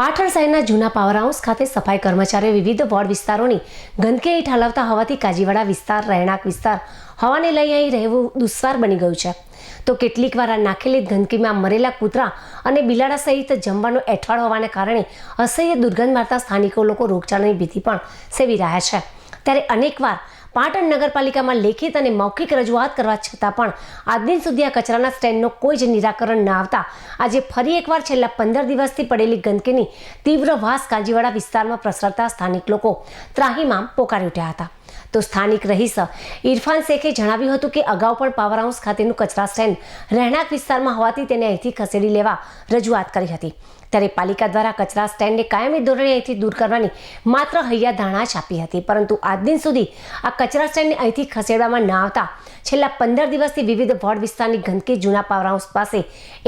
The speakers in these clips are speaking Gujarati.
પાટણ શહેરના જૂના પાવર હાઉસ ખાતે સફાઈ કર્મચારીઓ વિવિધ વોર્ડ વિસ્તારોની ગંદકી હેઠ હલાવતા હોવાથી કાજીવાડા વિસ્તાર રહેણાંક વિસ્તાર હવાને લઈ અહીં રહેવું દુસ્વાર બની ગયું છે. તો કેટલીક વાર આ નાખેલી ગંદકીમાં મરેલા કૂતરા અને બિલાડા સહિત જમવાનો એઠવાડ હોવાને કારણે અસહ્ય દુર્ગંધ મારતા સ્થાનિકો લોકો રોગચાળાની ભીતિ પણ સેવી રહ્યા છે. ત્યારે અનેકવાર પાટણ નગરપાલિકામાં લેખિત અને મૌખિક રજૂઆત કરવા છતાં પણ આજ દિન સુધી આ કચરાના સ્ટેન્ડનો કોઈ જ નિરાકરણ ન આવતા આજે ફરી એકવાર છેલ્લા 15 દિવસથી પડેલી ગંદકીની તીવ્ર વાસ કાજીવાડા વિસ્તારમાં પ્રસરતા સ્થાનિક લોકો ત્રાહિમામ પોકારી ઉઠ્યા હતા. તો સ્થાનિક રહીશ ઇરફાન શેખે જણાવ્યું હતું કે અગાઉ પણ પાવર હાઉસ ખાતેનું કચરા સ્ટેન્ડ રહેણાંક વિસ્તારમાં હોવાથી તેને અહીંથી ખસેડી લેવા રજૂઆત કરી હતી. ત્યારે પાલિકા દ્વારા કચરા સ્ટેન્ડને કાયમી ધોરણે અહીંથી દૂર કરવાની માત્ર હૈયાધારણા જ આપી હતી, પરંતુ આજ દિન સુધી આ કચરા સ્ટેન્ડને અહીંથી ખસેડવામાં ન આવતા છેલ્લા 15 દિવસથી વિવિધ વોર્ડ વિસ્તારની ગંદકી જૂના પાવર હાઉસ પાસે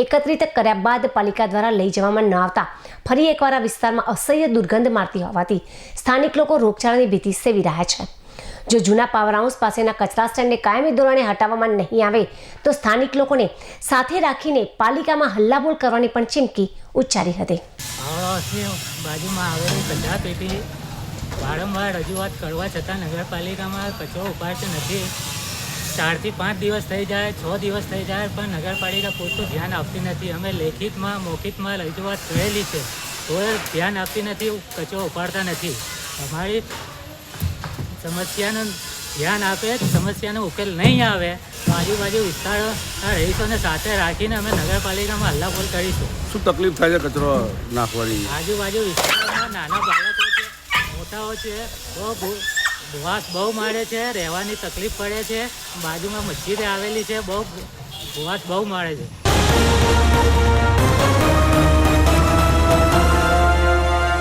એકત્રિત કર્યા બાદ પાલિકા દ્વારા લઈ જવામાં ન આવતા ફરી એકવાર આ વિસ્તારમાં અસહ્ય દુર્ગંધ મારતી હોવાથી સ્થાનિક લોકો રોગચાળાની ભીતિ સેવી રહ્યા છે. જો જૂના પાવર હાઉસ પાસેના કચરા સ્ટેન્ડને કાયમી ધોરણે હટાવવામાં નહીં આવે તો સ્થાનિક લોકોને સાથે રાખીને પાલિકામાં હલ્લાબોલ કરવાની પણ ચીમકી ઉચ્ચારી હતી. બાજુમાં આવેલી કચરા પેટી વારંવાર રજૂઆત કરવા છતાં નગરપાલિકામાં કચરો ઉપાડતી નથી. 4 થી 5 દિવસ થઈ જાય, 6 દિવસ થઈ જાય, પણ નગરપાલિકા પૂરતું ધ્યાન આપતી નથી. અમે લેખિતમાં મૌખિકમાં રજૂઆત કરેલી છે, તો ધ્યાન આપતી નથી, કચરો ઉપાડતા નથી. અમારી સમસ્યાનું ધ્યાન આપે, સમસ્યાનો ઉકેલ નહીં આવે તો આજુબાજુ વિસ્તારના રહીશોને સાથે રાખીને અમે નગરપાલિકામાં હલ્લાબોલ કરીશું. શું તકલીફ થાય છે કચરો નાખવાની? આજુબાજુ વિસ્તારમાં નાના બાળકો છે, મોટાઓ છે, ભૂવાસ બહુ મારે છે, રહેવાની તકલીફ પડે છે. બાજુમાં મસ્જિદ આવેલી છે, ભૂવાસ બહુ મારે છે.